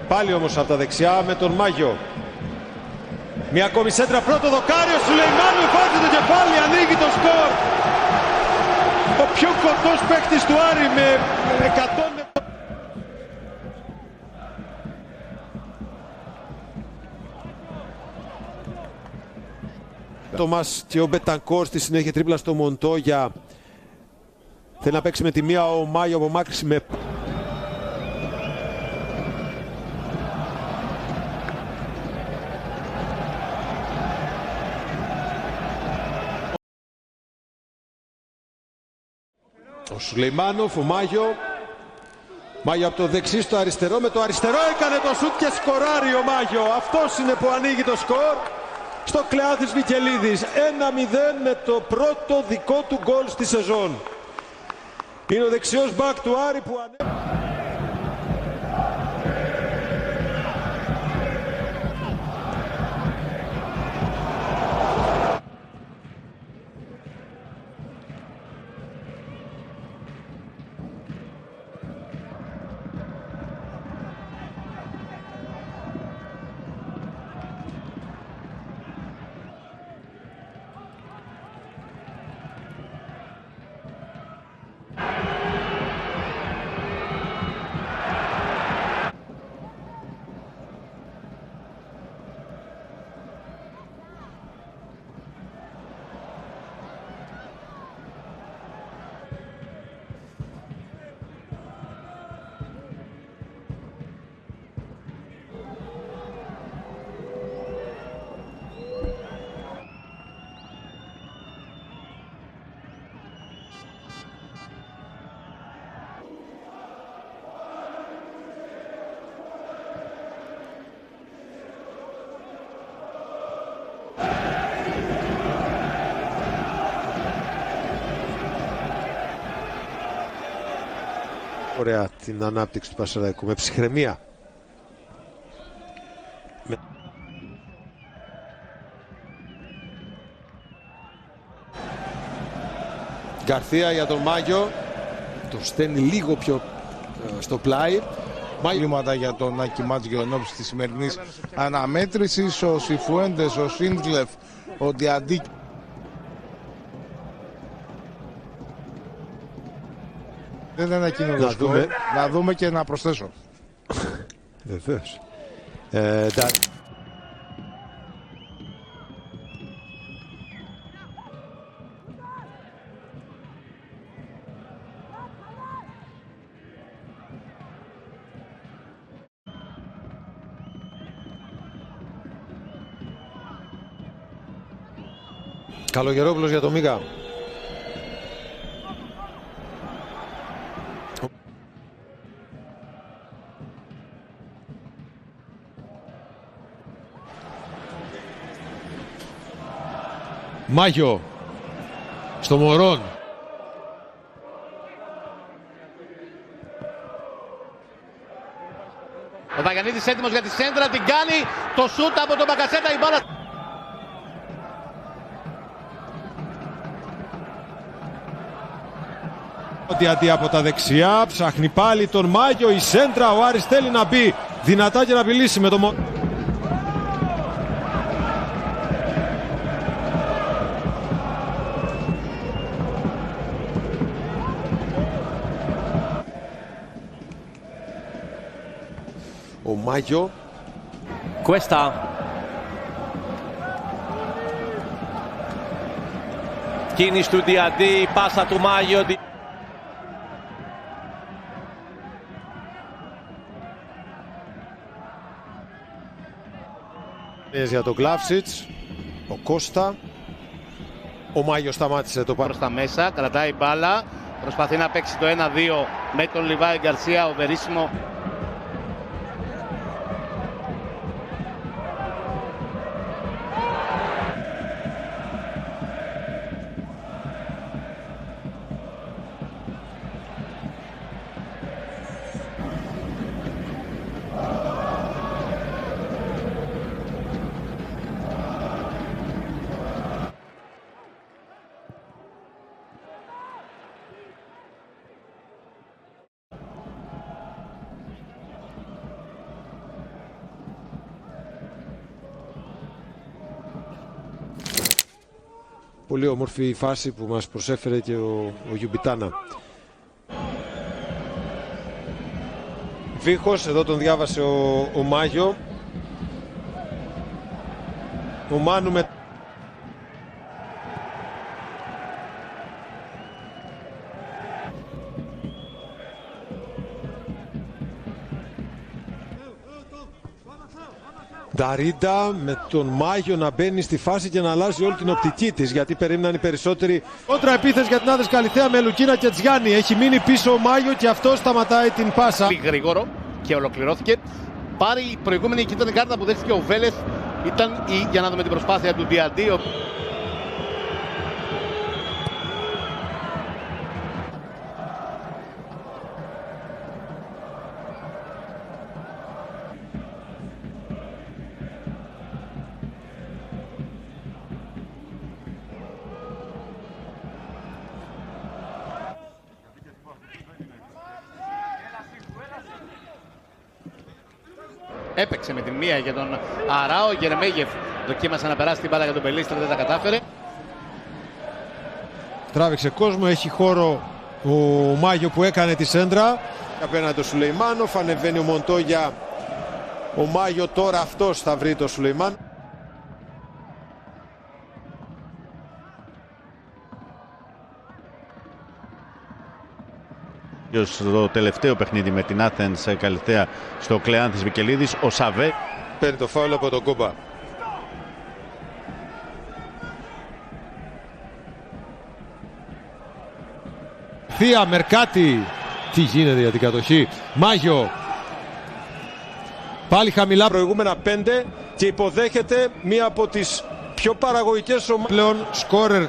Πάλι όμως από τα δεξιά με τον Μάγιο. Μια ακόμη σέντρα, πρώτο δοκάριο, Σουλεϊμάνου βάζει το κεφάλι, ανοίγει το σκορ. Ο πιο κοντός παίκτης του Άρη με 100... Τόμας και ο Μπετανκόρ στη συνέχεια τρίπλα στο Μοντόγια. Θέλει να παίξει με τη μία ο Μάγιο από μάκρυση με... Ο Σουλεϊμάνοφ, ο Μάγιο. Μάγιο από το δεξί στο αριστερό, με το αριστερό έκανε το σουτ και σκοράρει ο Μάγιο. Αυτός είναι που ανοίγει το σκορ στο Κλεάθης Βικελίδης. 1-0 με το πρώτο δικό του γκολ στη σεζόν. Είναι ο δεξιός μπακ του Άρη που ωραία την ανάπτυξη του Πασαραϊκού με ψυχραιμία. Γκαρθία για τον Μάγιο. Το στέλνει λίγο πιο στο πλάι. Μάγληματα για τον Άκη Μάτζιονόψη της σημερινής αναμέτρησης. Ο Σιφουέντες, ο Σίντλεφ, ο Διαντίκ. Δεν είναι εκείνο το σκορ. Να δούμε και να προσθέσω. Βεβαίως. Καλογερόπουλος για το Μίγα. Μάγιο στο Μωρόν. Ο Βαγιανίδης έτοιμος για τη σέντρα, την κάνει, το σούτ από τον Μπακασέτα, η μπάλα. Ότι από τα δεξιά ψάχνει πάλι τον Μάγιο, η σέντρα, ο Άρης θέλει να μπει δυνατά και να απειλήσει με το ο Μάγιο. Κουέστα. Κίνηση του Διαντή, πάσα του Μάγιο. Για τον Κλάφσιτς, ο Κώστα. Ο Μάγιος σταμάτησε το Προς τα μέσα, κρατάει μπάλα. Προσπαθεί να παίξει το 1-2 με τον Λιβάη Γκαρσία, ο Βερίσιμο. Πολύ όμορφη φάση που μας προσέφερε και ο Γιουμπιτάνα. Βίχος, εδώ τον διάβασε ο Μάγιο. Ο Μάνου με... Νταρίντα με τον Μάγιο να μπαίνει στη φάση και να αλλάζει όλη την οπτική της, γιατί περίμεναν οι περισσότεροι. Κόντρα επίθεση για την Άδες Καλιθέα με Λουκίνα και Τζιάννη. Έχει μείνει πίσω ο Μάγιο και αυτό σταματάει την πάσα. Γρήγορο και ολοκληρώθηκε. Πάρει η προηγούμενη κίτρινη κάρτα που δέχτηκε ο Βέλεθ. Ήταν για να δούμε την προσπάθεια του Διαντή. Έπαιξε με τη μία για τον Αράο. Γερμέγεφ δοκίμασε να περάσει την μπάλα για τον Πελίστρα, δεν τα κατάφερε. Τράβηξε κόσμο, έχει χώρο ο Μάγιο που έκανε τη σέντρα. Απέναντι το Σουλεϊμάνοφ, ανεβαίνει ο Μοντόγια. Ο Μάγιο τώρα αυτός θα βρει το Σουλεϊμάν. Στο τελευταίο παιχνίδι με την Athens Καλιθέα στο Κλεάνθης Βικελίδης, ο Σαβέ παίρνει το φάουλ από τον Κόμπα. Θεία Μερκάτη. Τι γίνεται για την κατοχή. Μάγιο. Πάλι χαμηλά, προηγούμενα 5 και υποδέχεται μία από τις πιο παραγωγικές ομάδες. Πλέον σκόρερ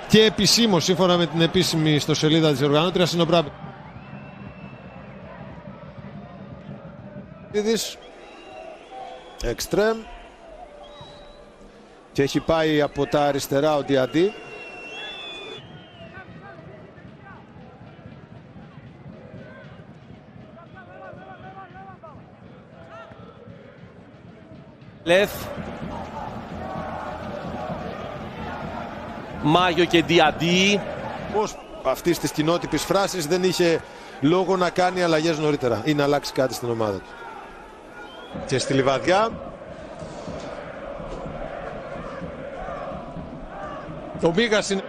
και επισήμως, σύμφωνα με την επίσημη ιστοσελίδα της οργανώτριας, είναι ο Μπράμπη. Εξτρέμ και έχει πάει από τα αριστερά ο Διαντή. Λεθ, Μάγιο και Διαντή. Πώς αυτής της κοινότυπης φράσης δεν είχε λόγο να κάνει αλλαγές νωρίτερα ή να αλλάξει κάτι στην ομάδα του. Και στη Λιβαδιά ο Μίγας είναι...